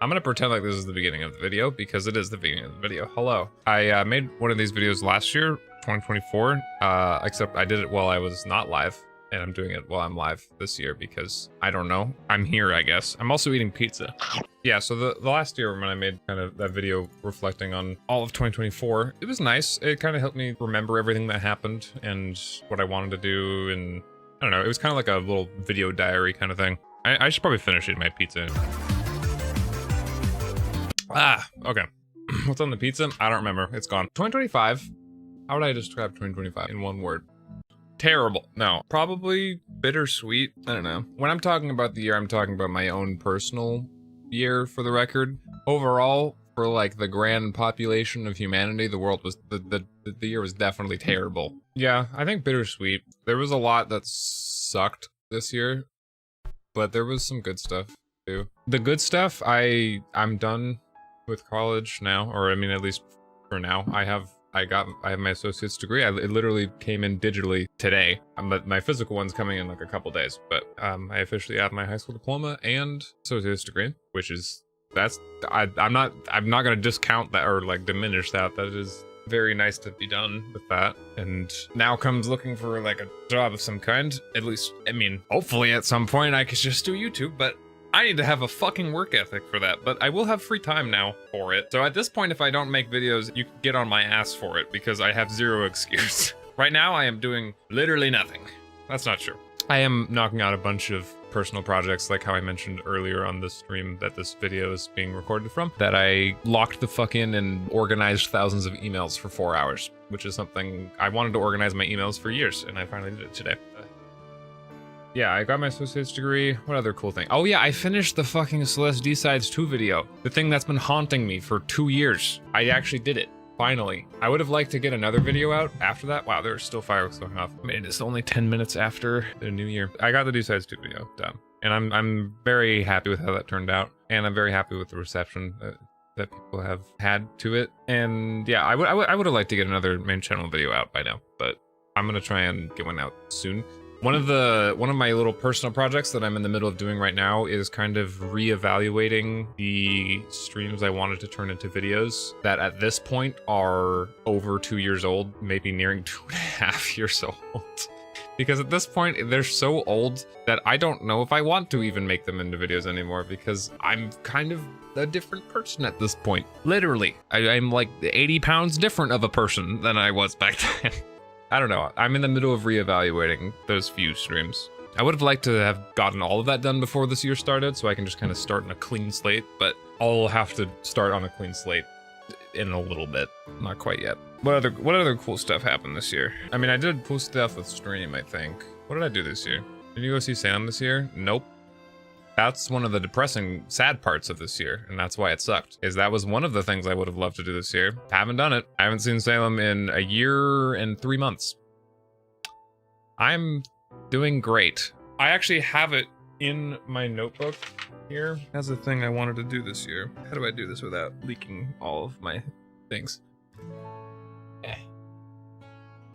I'm gonna pretend like this is the beginning of the video because it is the beginning of the video. Hello. I made one of these videos last year, 2024, except I did it while I was not live, and I'm doing it while I'm live this year because, I don't know, I'm here, I guess. I'm also eating pizza. Yeah, so the last year when I made kind of that video reflecting on all of 2024, it was nice. It kind of helped me remember everything that happened and what I wanted to do, and I don't know, it was kind of like a little video diary kind of thing. I should probably finish eating my pizza. Okay. What's on the pizza? I don't remember. It's gone. 2025. How would I describe 2025 in one word? Terrible. No. Probably bittersweet. I don't know. When I'm talking about the year, I'm talking about my own personal year, for the record. Overall, for like the grand population of humanity, the world was the year was definitely terrible. Yeah, I think bittersweet. There was a lot that sucked this year, but there was some good stuff too. The good stuff, I'm done with college now, or I mean, at least for now. I have my associate's degree. It literally came in digitally today, but my physical one's coming in like a couple days. But I officially have my high school diploma and associate's degree, which is I'm not gonna discount that or like diminish that. That is very nice to be done with that. And now comes looking for like a job of some kind. At least, I mean, hopefully at some point I could just do YouTube, but I need to have a fucking work ethic for that, but I will have free time now for it. So at this point, if I don't make videos, you can get on my ass for it because I have zero excuse. Right now, I am doing literally nothing. That's not true. I am knocking out a bunch of personal projects, like how I mentioned earlier on the stream that this video is being recorded from, that I locked the fuck in and organized thousands of emails for 4 hours, which is something I wanted to organize my emails for years, and I finally did it today. Yeah, I got my associate's degree. What other cool thing? Oh yeah, I finished the fucking Celeste D-Sides 2 video. The thing that's been haunting me for 2 years. I actually did it, finally. I would have liked to get another video out after that. Wow, there's still fireworks going off. I mean, it's only 10 minutes after the new year. I got the D-Sides 2 video done. And I'm very happy with how that turned out. And I'm very happy with the reception that people have had to it. And yeah, I would have liked to get another main channel video out by now, but I'm gonna try and get one out soon. One of my little personal projects that I'm in the middle of doing right now is kind of reevaluating the streams I wanted to turn into videos that at this point are over 2 years old, maybe nearing 2.5 years old. Because at this point, they're so old that I don't know if I want to even make them into videos anymore because I'm kind of a different person at this point. Literally, I'm like 80 pounds different of a person than I was back then. I don't know. I'm in the middle of reevaluating those few streams. I would have liked to have gotten all of that done before this year started, so I can just kind of start on a clean slate, but I'll have to start on a clean slate in a little bit. Not quite yet. What other cool stuff happened this year? I mean, I did cool stuff with stream, I think. What did I do this year? Did you go see Sam this year? Nope. That's one of the depressing, sad parts of this year, and that's why it sucked, is that was one of the things I would have loved to do this year. Haven't done it. I haven't seen Salem in a year and 3 months. I'm doing great. I actually have it in my notebook here. That's the thing I wanted to do this year. How do I do this without leaking all of my things?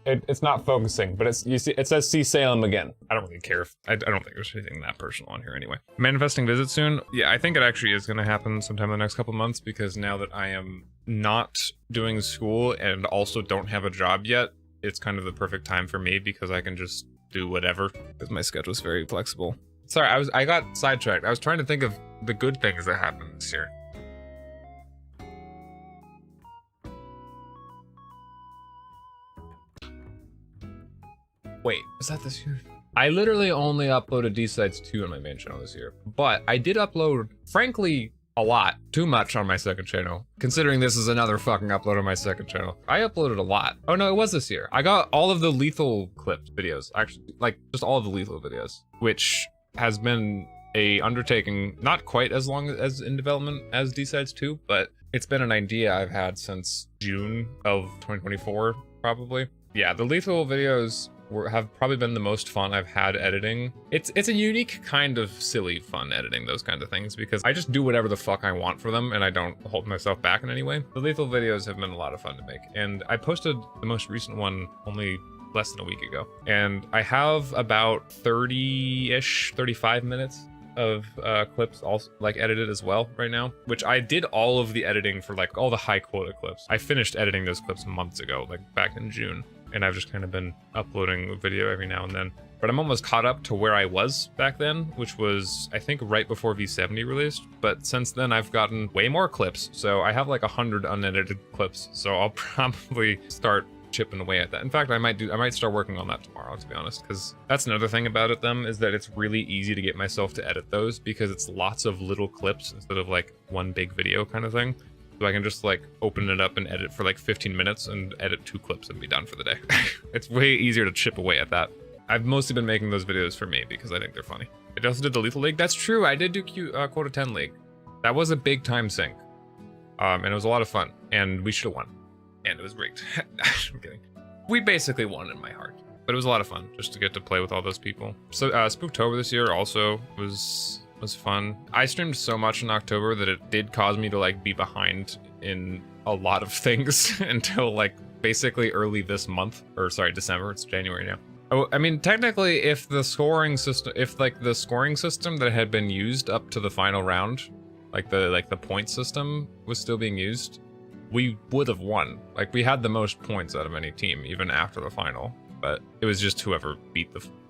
It's not focusing, but you see, it says see Salem again. I don't really care if, I don't think there's anything that personal on here anyway. Manifesting visit soon. Yeah, I think it actually is gonna happen sometime in the next couple months because now that I am not doing school and also don't have a job yet, it's kind of the perfect time for me because I can just do whatever because my schedule is very flexible. Sorry, I got sidetracked. I was trying to think of the good things that happened this year. Wait, is that this year? I literally only uploaded D-Sides 2 on my main channel this year, but I did upload, frankly, a lot. Too much on my second channel, considering this is another fucking upload on my second channel. I uploaded a lot. Oh no, it was this year. I got all of the lethal clips videos, actually, like just all of the lethal videos, which has been a undertaking not quite as long as in development as D-Sides 2, but it's been an idea I've had since June of 2024, probably. Yeah, the lethal videos have probably been the most fun I've had editing. It's a unique kind of silly fun editing those kinds of things because I just do whatever the fuck I want for them and I don't hold myself back in any way. The lethal videos have been a lot of fun to make, and I posted the most recent one only less than a week ago, and I have about 30-ish, 35 minutes of clips also like edited as well right now, which I did all of the editing for like all the high quota clips. I finished editing those clips months ago, like back in June, and I've just kind of been uploading a video every now and then. But I'm almost caught up to where I was back then, which was, I think, right before V70 released. But since then, I've gotten way more clips. So I have like 100 unedited clips. So I'll probably start chipping away at that. In fact, I might start working on that tomorrow, to be honest, because that's another thing about it, is that it's really easy to get myself to edit those because it's lots of little clips instead of like one big video kind of thing. So I can just like open it up and edit for like 15 minutes and edit 2 clips and be done for the day. It's way easier to chip away at that. I've mostly been making those videos for me because I think they're funny. I also did the Lethal League. That's true. I did do Quota 10 League. That was a big time sink. And it was a lot of fun. And we should have won. And it was rigged. I'm kidding. We basically won in my heart. But it was a lot of fun just to get to play with all those people. So Spooktober this year also was fun. I streamed so much in October that it did cause me to like be behind in a lot of things until like basically early this month. Or sorry, December. It's January now. Oh, I mean, technically, if the scoring system that had been used up to the final round, like the point system was still being used, we would have won. Like, we had the most points out of any team, even after the final. But it was just whoever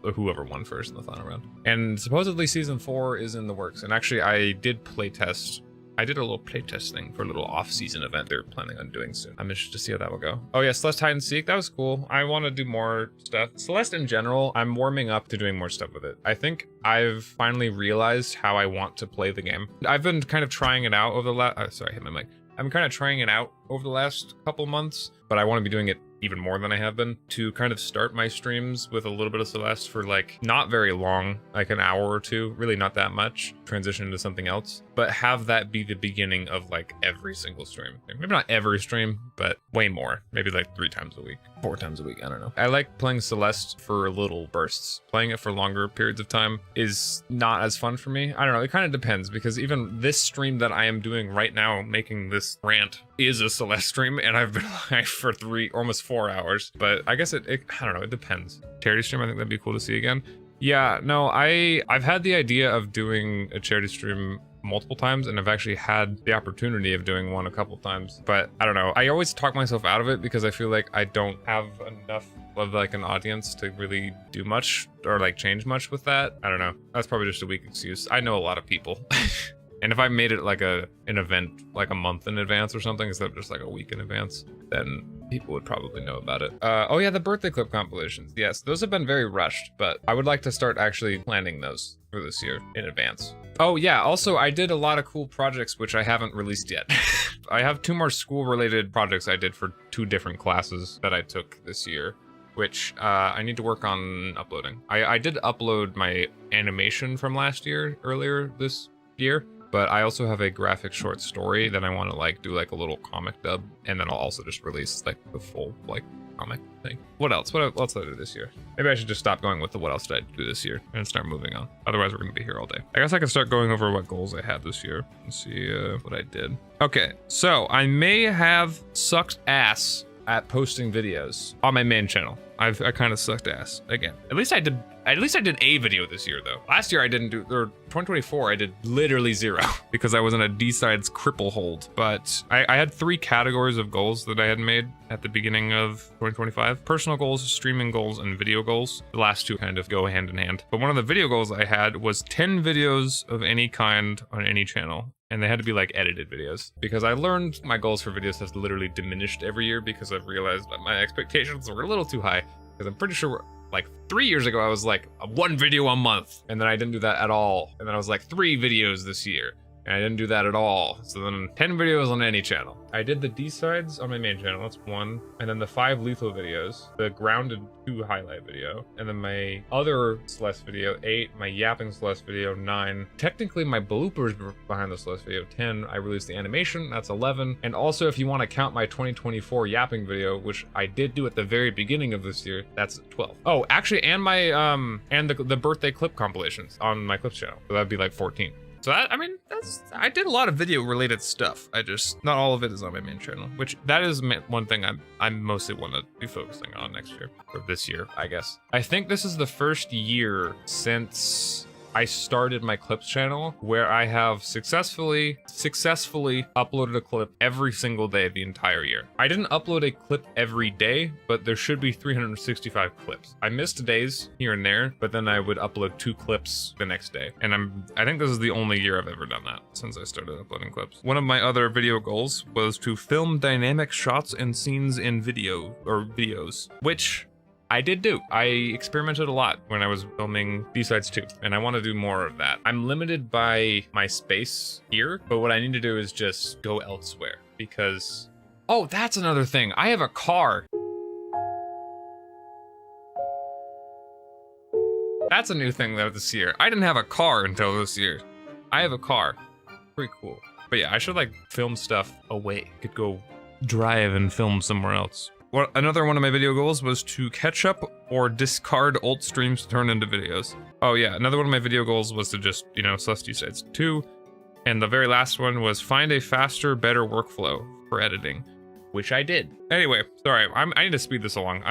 won first in the final round. And supposedly season 4 is in the works. And actually, I did playtest. I did a little playtest thing for a little off-season event they're planning on doing soon. I'm interested to see how that will go. Oh yeah, Celeste Hide and Seek, that was cool. I want to do more stuff. Celeste in general, I'm warming up to doing more stuff with it. I think I've finally realized how I want to play the game. I've been kind of trying it out over the last, sorry, I hit my mic. I'm kind of trying it out over the last couple months, but I want to be doing it even more than I have been, to kind of start my streams with a little bit of Celeste for like not very long, like an hour or two, really not that much, transition into something else, but have that be the beginning of like every single stream. Maybe not every stream, but way more, maybe like 3 times a week, 4 times a week, I don't know. I like playing Celeste for little bursts. Playing it for longer periods of time is not as fun for me. I don't know, it kind of depends, because even this stream that I am doing right now, making this rant, is a Celeste stream, and I've been live for almost 4 hours. But I guess I don't know, it depends. Charity stream, I think that'd be cool to see again. Yeah, no, I've had the idea of doing a charity stream multiple times, and I've actually had the opportunity of doing one a couple times, but I don't know. I always talk myself out of it because I feel like I don't have enough of like an audience to really do much or like change much with that. I don't know. That's probably just a weak excuse. I know a lot of people. And if I made it like an event like a month in advance or something instead of just like a week in advance, then people would probably know about it. Oh yeah, the birthday clip compilations. Yes, those have been very rushed, but I would like to start actually planning those for this year in advance. Oh yeah, also I did a lot of cool projects which I haven't released yet. I have 2 more school-related projects I did for 2 different classes that I took this year, which I need to work on uploading. I did upload my animation from last year, earlier this year, but I also have a graphic short story that I want to like do like a little comic dub, and then I'll also just release like the full like comic thing. What else? What else did I do this year? Maybe I should just stop going with the what else did I do this year and start moving on. Otherwise, we're gonna be here all day. I guess I can start going over what goals I had this year and see what I did. Okay, so I may have sucked ass at posting videos on my main channel. I kind of sucked ass again. At least I did a video this year though. Last year I didn't do, or 2024 I did literally 0 because I was in a D-sides cripple hold. But I had 3 categories of goals that I had made at the beginning of 2025. Personal goals, streaming goals, and video goals. The last 2 kind of go hand in hand. But one of the video goals I had was 10 videos of any kind on any channel. And they had to be like edited videos, because I learned my goals for videos has literally diminished every year because I've realized that my expectations were a little too high. Because I'm pretty sure like 3 years ago I was like 1 video a month, and then I didn't do that at all. And then I was like 3 videos this year, and I didn't do that at all. So then 10 videos on any channel. I did the D-sides on my main channel, that's 1. And then the 5 lethal videos, the grounded 2 highlight video. And then my other Celeste video, 8. My yapping Celeste video, 9. Technically my bloopers behind the Celeste video, 10. I released the animation, that's 11. And also if you want to count my 2024 yapping video, which I did do at the very beginning of this year, that's 12. Oh, actually, and my, and the birthday clip compilations on my clips channel. So that'd be like 14. So that, I mean, I did a lot of video related stuff. Not all of it is on my main channel, which that is one thing I mostly want to be focusing on next year, or this year, I guess. I think this is the first year since I started my clips channel where I have successfully uploaded a clip every single day of the entire year. I didn't upload a clip every day, but there should be 365 clips. I missed days here and there, but then I would upload 2 clips the next day. And I think this is the only year I've ever done that since I started uploading clips. One of my other video goals was to film dynamic shots and scenes in videos, which I did do. I experimented a lot when I was filming B-Sides 2, and I want to do more of that. I'm limited by my space here, but what I need to do is just go elsewhere because... Oh, that's another thing. I have a car. That's a new thing though this year. I didn't have a car until this year. I have a car. Pretty cool. But yeah, I should like film stuff away. Could go drive and film somewhere else. Well, another one of my video goals was to catch up or discard old streams to turn into videos. Oh yeah, another one of my video goals was to just, you know, Celeste Sides 2. And the very last one was find a faster, better workflow for editing, which I did. Anyway, sorry, I need to speed this along.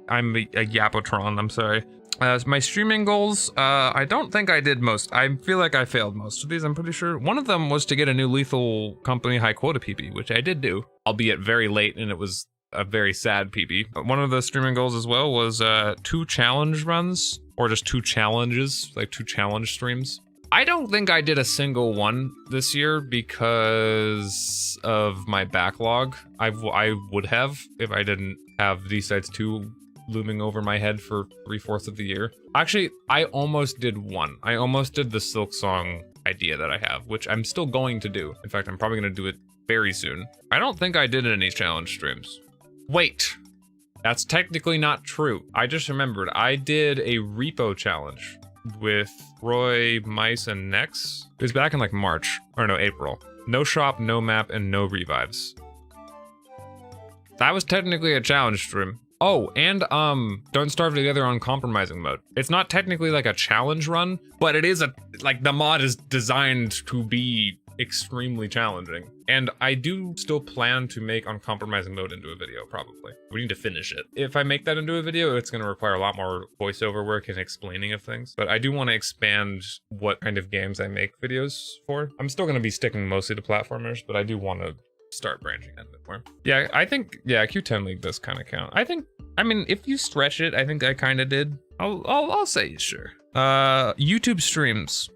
I'm a Yapotron, I'm sorry. My streaming goals, I don't think I did most. I feel like I failed most of these, I'm pretty sure. One of them was to get a new Lethal Company high quota PB, which I did do, albeit very late, and it was a very sad PB. But one of the streaming goals as well was 2 challenge runs, or just 2 challenges, like 2 challenge streams. I don't think I did a single one this year because of my backlog. I would have if I didn't have B-Sides 2 looming over my head for 3/4 of the year. Actually, I almost did one. I almost did the Silk Song idea that I have, which I'm still going to do. In fact, I'm probably going to do it very soon. I don't think I did any challenge streams. Wait, that's technically not true. I just remembered I did a repo challenge with Roy, Mice, and Nex. It was back in like March, or no, April. No shop, no map, and no revives. That was technically a challenge stream. Oh, and Don't Starve Together on compromising mode. It's not technically like a challenge run, but it is like the mod is designed to be extremely challenging. And I do still plan to make uncompromising mode into a video, probably. We need to finish it. If I make that into a video, it's going to require a lot more voiceover work and explaining of things. But I do want to expand what kind of games I make videos for. I'm still going to be sticking mostly to platformers, but I do want to start branching out a bit more. Yeah, I think, yeah, Q10 League does kind of count. I mean, if you stretch it, I think I kind of did. I'll say sure. YouTube streams.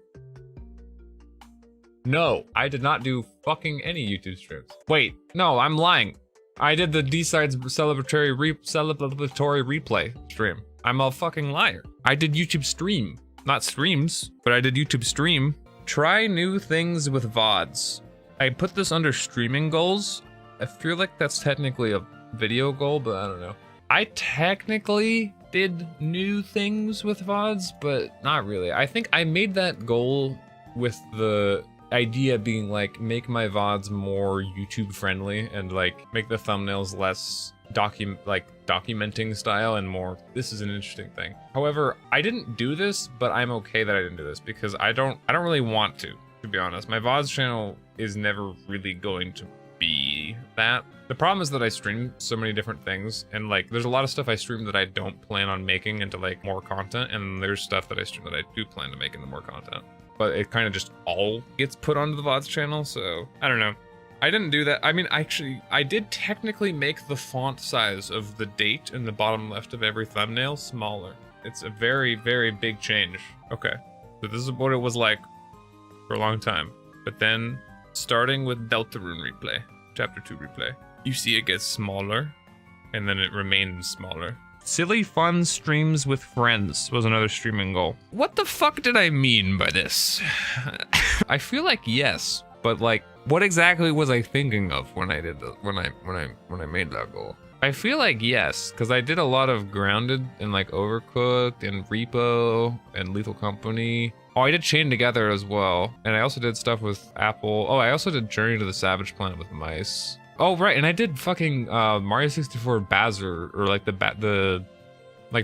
No, I did not do fucking any YouTube streams. Wait, no, I'm lying. I did the D-Sides celebratory replay stream. I'm a fucking liar. I did YouTube stream. Not streams, but I did YouTube stream. Try new things with VODs. I put this under streaming goals. I feel like that's technically a video goal, but I don't know. I technically did new things with VODs, but not really. I think I made that goal with the idea being like make my VODs more YouTube friendly and like make the thumbnails less documenting style and more this is an interesting thing. However, I didn't do this, but I'm okay that I didn't do this because I don't really want to be honest. My VODs channel is never really going to be that. The problem is that I stream so many different things and like there's a lot of stuff I stream that I don't plan on making into like more content, and there's stuff that I stream that I do plan to make into more content. But it kind of just all gets put onto the VODs channel, so I don't know. I didn't do that. I mean, actually, I did technically make the font size of the date in the bottom left of every thumbnail smaller. It's a very, very big change. Okay, so this is what it was like for a long time. But then, starting with Deltarune replay, chapter 2 replay, you see it gets smaller, and then it remains smaller. Silly fun streams with friends was another streaming goal. What the fuck did I mean by this? I feel like yes, but like, what exactly was I thinking of when I did when I made that goal? I feel like yes, because I did a lot of Grounded and like Overcooked and Repo and Lethal Company. Oh, I did Chain Together as well, and I also did stuff with Apple. Oh, I also did Journey to the Savage Planet with Mice. Oh right, and I did fucking Mario 64 Bazzer, or like the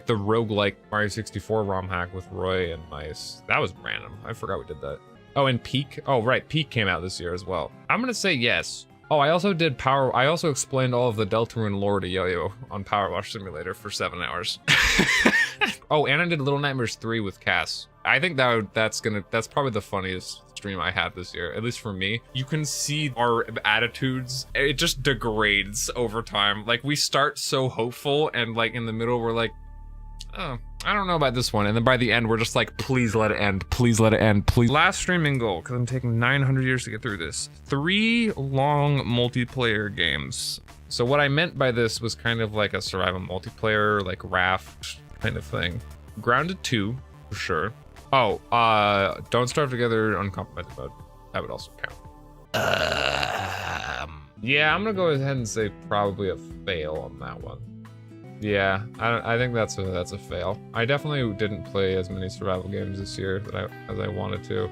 roguelike Mario 64 ROM hack with Roy and Mice. That was random. I forgot we did that. Oh, and Peak. Oh right, Peak came out this year as well. I'm gonna say yes. Oh, I also did I also explained all of the Deltarune lore to Yo-Yo on Power Wash Simulator for 7 hours. Oh, and I did Little Nightmares 3 with Cass. I think that's probably the funniest stream I had this year, at least for me. You can see our attitudes, it just degrades over time. Like, we start so hopeful, and like in the middle we're like, oh, I don't know about this one, and then by the end we're just like, please let it end, please let it end, please. Last streaming goal, because I'm taking 900 years to get through this. 3 long multiplayer games. So what I meant by this was kind of like a survival multiplayer, like raft kind of thing. Grounded 2 for sure. Oh, Don't Starve Together uncompromised mode. That would also count. Yeah, I'm gonna go ahead and say probably a fail on that one. Yeah, I think that's a fail. I definitely didn't play as many survival games this year as I wanted to.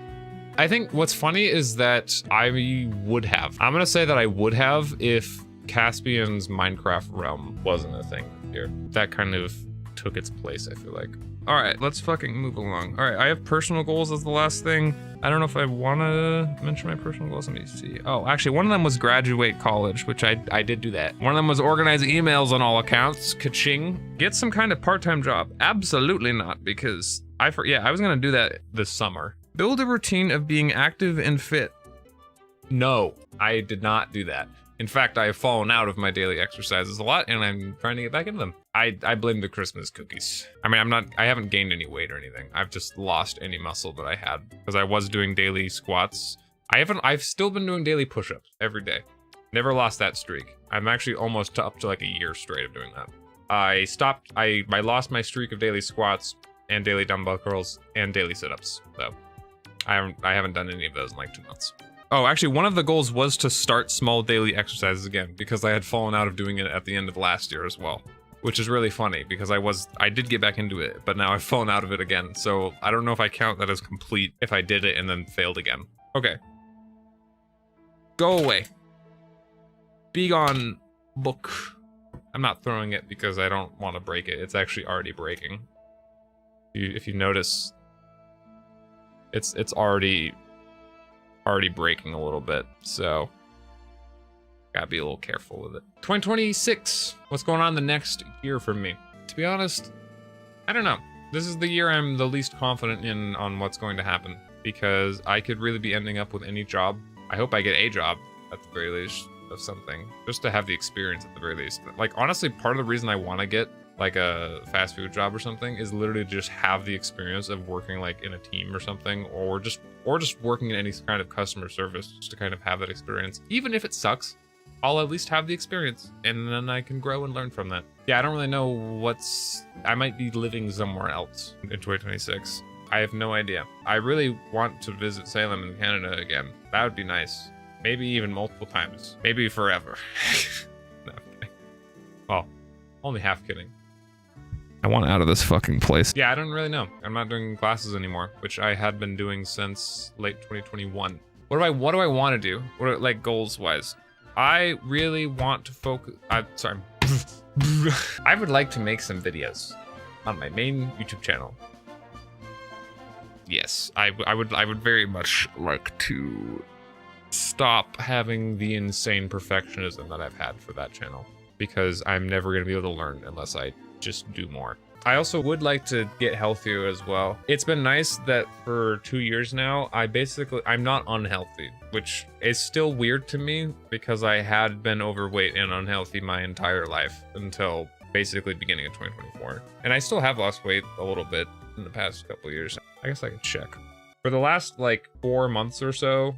I think what's funny is that I would have. I'm gonna say that I would have if Caspian's Minecraft realm wasn't a thing this year. That kind of took its place, I feel like. All right, let's fucking move along. All right, I have personal goals as the last thing. I don't know if I want to mention my personal goals. Let me see. Oh, actually, one of them was graduate college, which I did do that. One of them was organize emails on all accounts. Ka-ching. Get some kind of part-time job. Absolutely not, because I was gonna do that this summer. Build a routine of being active and fit. No, I did not do that. In fact, I have fallen out of my daily exercises a lot, and I'm trying to get back into them. I blame the Christmas cookies. I mean, I haven't gained any weight or anything. I've just lost any muscle that I had, because I was doing daily squats. I've still been doing daily push-ups every day. Never lost that streak. I'm actually almost up to like a year straight of doing that. I lost my streak of daily squats and daily dumbbell curls and daily sit-ups, so I haven't done any of those in like 2 months. Oh, actually, one of the goals was to start small daily exercises again, because I had fallen out of doing it at the end of last year as well, which is really funny because I did get back into it, but now I've fallen out of it again. So I don't know if I count that as complete if I did it and then failed again. Okay. Go away. Be gone, book. I'm not throwing it because I don't want to break it. It's actually already breaking. If you notice, it's already breaking a little bit, so gotta be a little careful with it. 2026, what's going on the next year for me? To be honest, I don't know. This is the year I'm the least confident in on what's going to happen, because I could really be ending up with any job. I hope I get a job at the very least of something, just to have the experience at the very least. Like, honestly, part of the reason I want to get like a fast food job or something is literally just have the experience of working like in a team or something, or just working in any kind of customer service, just to kind of have that experience. Even if it sucks, I'll at least have the experience, and then I can grow and learn from that. Yeah, I don't really know I might be living somewhere else in 2026. I have no idea. I really want to visit Salem in Canada again. That would be nice. Maybe even multiple times. Maybe forever. No, I'm kidding. Well, only half kidding. I want out of this fucking place. Yeah, I don't really know. I'm not doing classes anymore, which I had been doing since late 2021. What do I want to do? Like goals wise? I really want to focus. Sorry. I would like to make some videos on my main YouTube channel. Yes, I would very much like to stop having the insane perfectionism that I've had for that channel, because I'm never going to be able to learn unless I just do more. I also would like to get healthier as well. It's been nice that for 2 years now, I'm not unhealthy, which is still weird to me because I had been overweight and unhealthy my entire life until basically beginning of 2024. And I still have lost weight a little bit in the past couple years. I guess I could check. For the last like 4 months or so,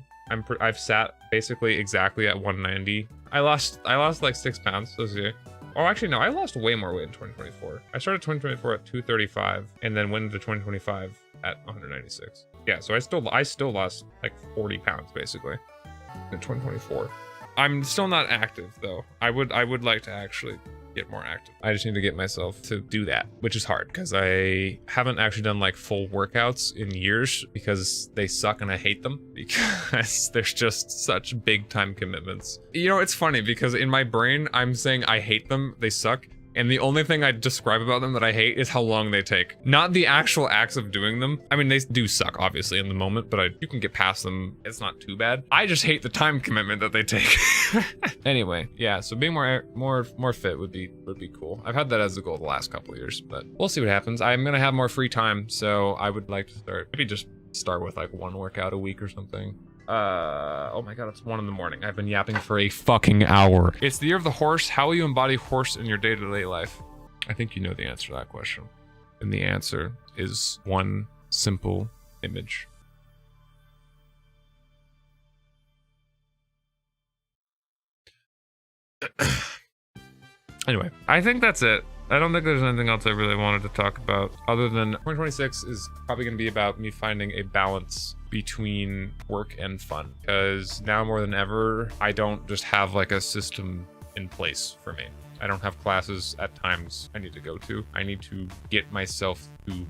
I've sat basically exactly at 190. I lost like 6 pounds this year. Oh, actually, no, I lost way more weight in 2024. I started 2024 at 235 and then went into 2025 at 196. Yeah, so I still lost like 40 pounds basically in 2024. I'm still not active though. I would like to actually get more active. I just need to get myself to do that, which is hard because I haven't actually done like full workouts in years because they suck and I hate them because there's just such big time commitments. You know, it's funny because in my brain, I'm saying I hate them, they suck, And the only thing I describe about them that I hate is how long they take. Not the actual acts of doing them. I mean, they do suck, obviously, in the moment, but you can get past them. It's not too bad. I just hate the time commitment that they take. Anyway, yeah, so being more fit would be cool. I've had that as a goal the last couple of years, but we'll see what happens. I'm gonna have more free time, so I would like to maybe just start with like 1 workout a week or something. Oh my god, it's 1 in the morning. I've been yapping for a fucking hour. It's the year of the horse. How will you embody horse in your day-to-day life? I think you know the answer to that question. And the answer is one simple image. Anyway, I think that's it. I don't think there's anything else I really wanted to talk about other than 2026 is probably going to be about me finding a balance between work and fun, because now more than ever, I don't just have like a system in place for me. I don't have classes at times I need to go to. I need to get myself to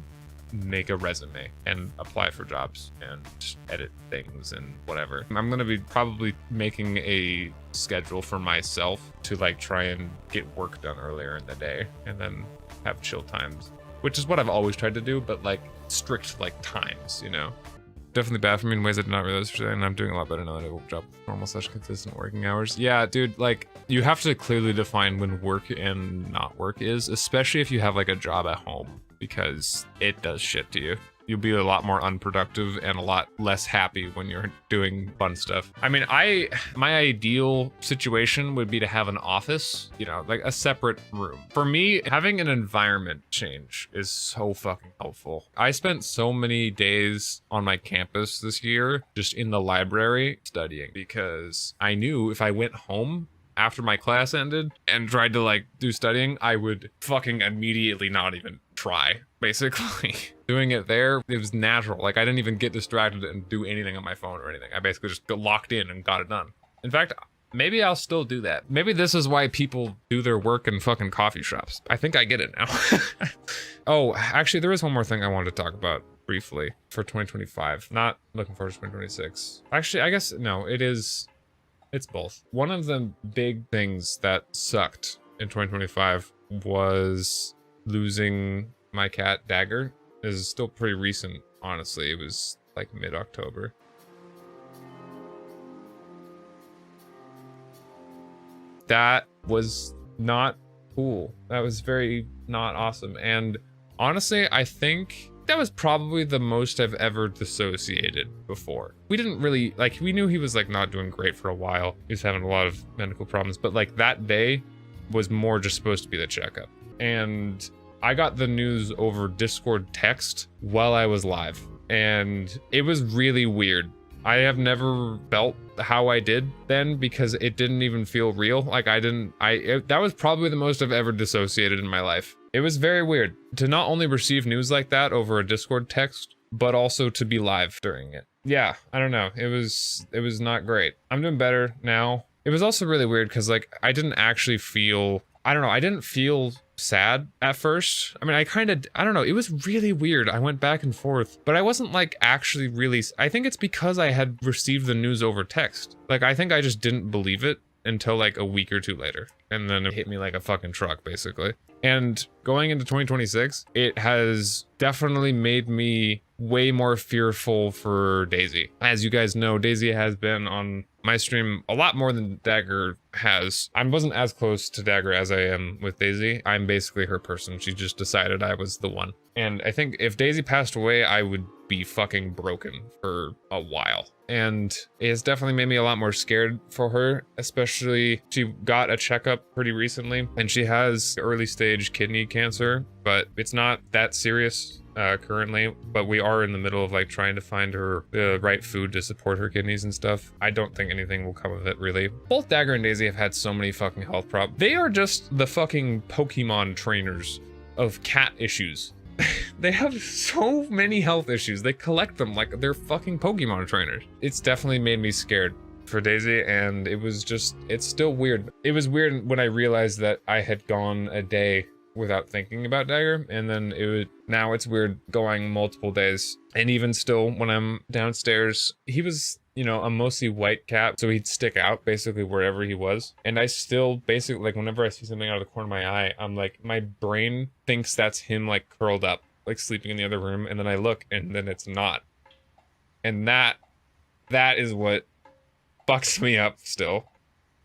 make a resume and apply for jobs and edit things and whatever. I'm gonna be probably making a schedule for myself to like try and get work done earlier in the day and then have chill times, which is what I've always tried to do, but like strict like times, you know. Definitely bad for me in ways I did not realize today, and I'm doing a lot better now that I woke up with normal / consistent working hours. Yeah, dude, like you have to clearly define when work and not work is, especially if you have like a job at home, because it does shit to you. You'll be a lot more unproductive and a lot less happy when you're doing fun stuff. I mean, my ideal situation would be to have an office, you know, like a separate room. For me, having an environment change is so fucking helpful. I spent so many days on my campus this year, just in the library studying, because I knew if I went home after my class ended and tried to like do studying, I would fucking immediately not even try, basically. Doing it there, it was natural. Like I didn't even get distracted and do anything on my phone or anything. I basically just got locked in and got it done. In fact, maybe I'll still do that. Maybe this is why people do their work in fucking coffee shops. I think I get it now. Oh, actually, there is one more thing I wanted to talk about briefly for 2025. Not looking forward to 2026. Actually, I guess, no, it's both. One of the big things that sucked in 2025 was losing my cat Dagger. This is still pretty recent, honestly. It was like mid-October. That was not cool. That was very not awesome. And honestly, I think that was probably the most I've ever dissociated before. We didn't really, like, we knew he was like not doing great for a while. He was having a lot of medical problems, but like that day was more just supposed to be the checkup. And I got the news over Discord text while I was live, and it was really weird. I have never felt how I did then, because it didn't even feel real. Like that was probably the most I've ever dissociated in my life. It was very weird to not only receive news like that over a Discord text, but also to be live during it. Yeah, I don't know. It was not great. I'm doing better now. It was also really weird because like I didn't actually feel, I don't know, I didn't feel sad at first. I mean, I don't know, it was really weird. I went back and forth, but I wasn't like actually really, I think it's because I had received the news over text. Like, I think I just didn't believe it until like a week or two later. And then it hit me like a fucking truck, basically. And going into 2026, it has definitely made me way more fearful for Daisy. As you guys know, Daisy has been on my stream a lot more than Dagger has. I wasn't as close to Dagger as I am with Daisy. I'm basically her person. She just decided I was the one. And I think if Daisy passed away, I would be fucking broken for a while. And it has definitely made me a lot more scared for her, especially she got a checkup pretty recently and she has early stage kidney cancer, but it's not that serious currently, but we are in the middle of like trying to find her the right food to support her kidneys and stuff. I don't think anything will come of it, really. Both Dagger and Daisy have had so many fucking health problems. They are just the fucking Pokemon trainers of cat issues. They have so many health issues. They collect them like they're fucking Pokemon trainers. It's definitely made me scared for Daisy, and it's still weird. It was weird when I realized that I had gone a day without thinking about Dagger, and then now it's weird going multiple days. And even still, when I'm downstairs, he was you know, a mostly white cat, so he'd stick out basically wherever he was. And I still basically, like, whenever I see something out of the corner of my eye, I'm like, my brain thinks that's him, like, curled up, like sleeping in the other room, and then I look and then it's not. And that is what fucks me up still.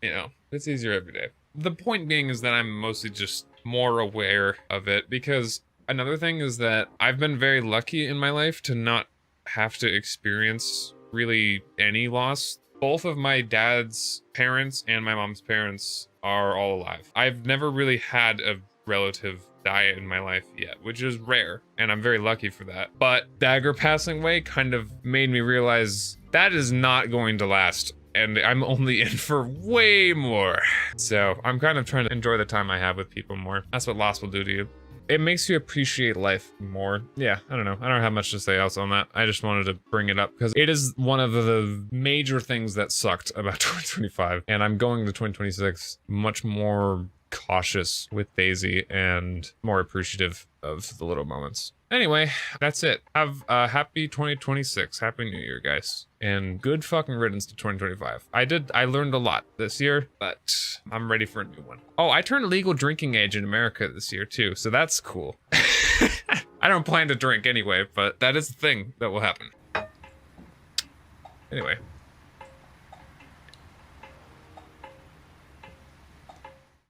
You know, it's easier every day. The point being is that I'm mostly just more aware of it, because another thing is that I've been very lucky in my life to not have to experience really any loss. Both of my dad's parents and my mom's parents are all alive. I've never really had a relative die in my life yet, which is rare, and I'm very lucky for that. But Dagger passing away kind of made me realize that is not going to last, and I'm only in for way more. So I'm kind of trying to enjoy the time I have with people more. That's what loss will do to you. It makes you appreciate life more. Yeah, I don't know. I don't have much to say else on that. I just wanted to bring it up because it is one of the major things that sucked about 2025. And I'm going to 2026 much more cautious with Daisy and more appreciative of the little moments. Anyway, that's it. Have a happy 2026. Happy New Year, guys. And good fucking riddance to 2025. I learned a lot this year, but I'm ready for a new one. Oh, I turned legal drinking age in America this year too, so that's cool. I don't plan to drink anyway, but that is the thing that will happen. Anyway.